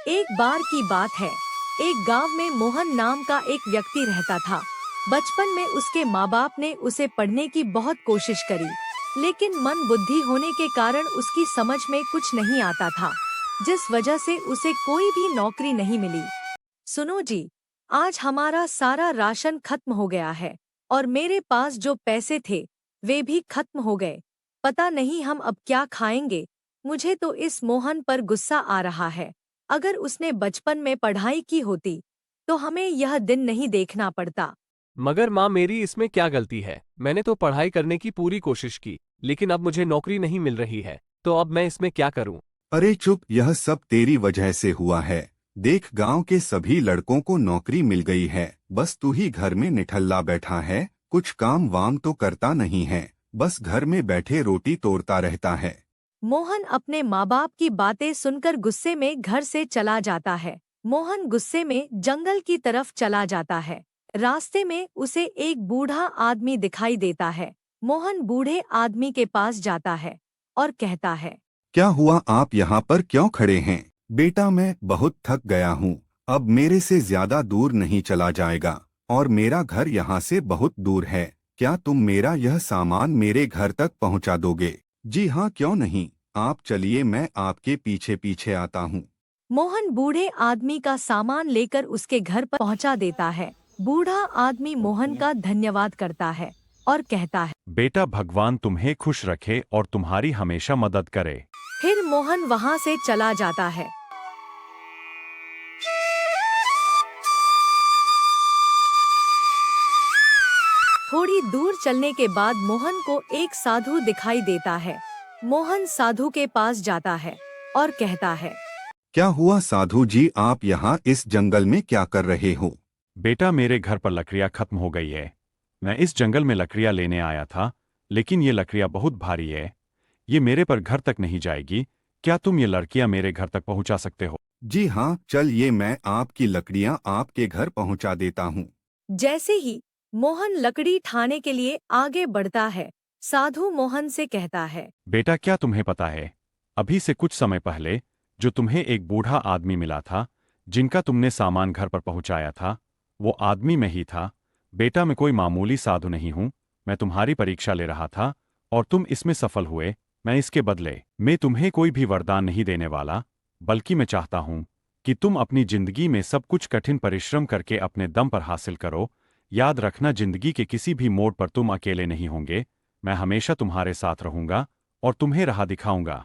एक बार की बात है। एक गांव में मोहन नाम का एक व्यक्ति रहता था। बचपन में उसके माँ बाप ने उसे पढ़ने की बहुत कोशिश करी, लेकिन मन बुद्धि होने के कारण उसकी समझ में कुछ नहीं आता था, जिस वजह से उसे कोई भी नौकरी नहीं मिली। सुनो जी, आज हमारा सारा राशन खत्म हो गया है और मेरे पास जो पैसे थे वे भी खत्म हो गए। पता नहीं हम अब क्या खाएंगे। मुझे तो इस मोहन पर गुस्सा आ रहा है। अगर उसने बचपन में पढ़ाई की होती तो हमें यह दिन नहीं देखना पड़ता। मगर माँ, मेरी इसमें क्या गलती है? मैंने तो पढ़ाई करने की पूरी कोशिश की, लेकिन अब मुझे नौकरी नहीं मिल रही है, तो अब मैं इसमें क्या करूँ? अरे चुप, यह सब तेरी वजह से हुआ है। देख, गांव के सभी लड़कों को नौकरी मिल गई है, बस तू ही घर में निठल्ला बैठा है। कुछ काम वाम तो करता नहीं है, बस घर में बैठे रोटी तोड़ता रहता है। मोहन अपने माँ बाप की बातें सुनकर गुस्से में घर से चला जाता है। मोहन गुस्से में जंगल की तरफ चला जाता है। रास्ते में उसे एक बूढ़ा आदमी दिखाई देता है। मोहन बूढ़े आदमी के पास जाता है और कहता है, क्या हुआ, आप यहाँ पर क्यों खड़े हैं? बेटा, मैं बहुत थक गया हूँ। अब मेरे से ज्यादा दूर नहीं चला जाएगा, और मेरा घर यहाँ से बहुत दूर है। क्या तुम मेरा यह सामान मेरे घर तक पहुँचा दोगे? जी हाँ, क्यों नहीं। आप चलिए, मैं आपके पीछे पीछे आता हूँ। मोहन बूढ़े आदमी का सामान लेकर उसके घर पर पहुंचा देता है। बूढ़ा आदमी मोहन का धन्यवाद करता है और कहता है, बेटा, भगवान तुम्हें खुश रखे और तुम्हारी हमेशा मदद करे। फिर मोहन वहां से चला जाता है। थोड़ी दूर चलने के बाद मोहन को एक साधु दिखाई देता है। मोहन साधु के पास जाता है और कहता है, क्या हुआ साधु जी, आप यहाँ इस जंगल में क्या कर रहे हो? बेटा, मेरे घर पर लकड़ियाँ खत्म हो गई है। मैं इस जंगल में लकड़ियाँ लेने आया था, लेकिन ये लकड़ियाँ बहुत भारी है। ये मेरे पर घर तक नहीं जाएगी। क्या तुम ये लड़कियाँ मेरे घर तक पहुँचा सकते हो? जी हाँ, चलिए, मैं आपकी लकड़ियाँ आपके घर पहुँचा देता हूँ। जैसे ही मोहन लकड़ी ठाने के लिए आगे बढ़ता है, साधु मोहन से कहता है, बेटा, क्या तुम्हें पता है, अभी से कुछ समय पहले जो तुम्हें एक बूढ़ा आदमी मिला था, जिनका तुमने सामान घर पर पहुँचाया था, वो आदमी मैं ही था। बेटा, मैं कोई मामूली साधु नहीं हूँ। मैं तुम्हारी परीक्षा ले रहा था और तुम इसमें सफल हुए। मैं इसके बदले में तुम्हें कोई भी वरदान नहीं देने वाला, बल्कि मैं चाहता हूँ कि तुम अपनी जिंदगी में सब कुछ कठिन परिश्रम करके अपने दम पर हासिल करो। याद रखना, जिंदगी के किसी भी मोड़ पर तुम अकेले नहीं होंगे। मैं हमेशा तुम्हारे साथ रहूंगा और तुम्हें राह दिखाऊंगा।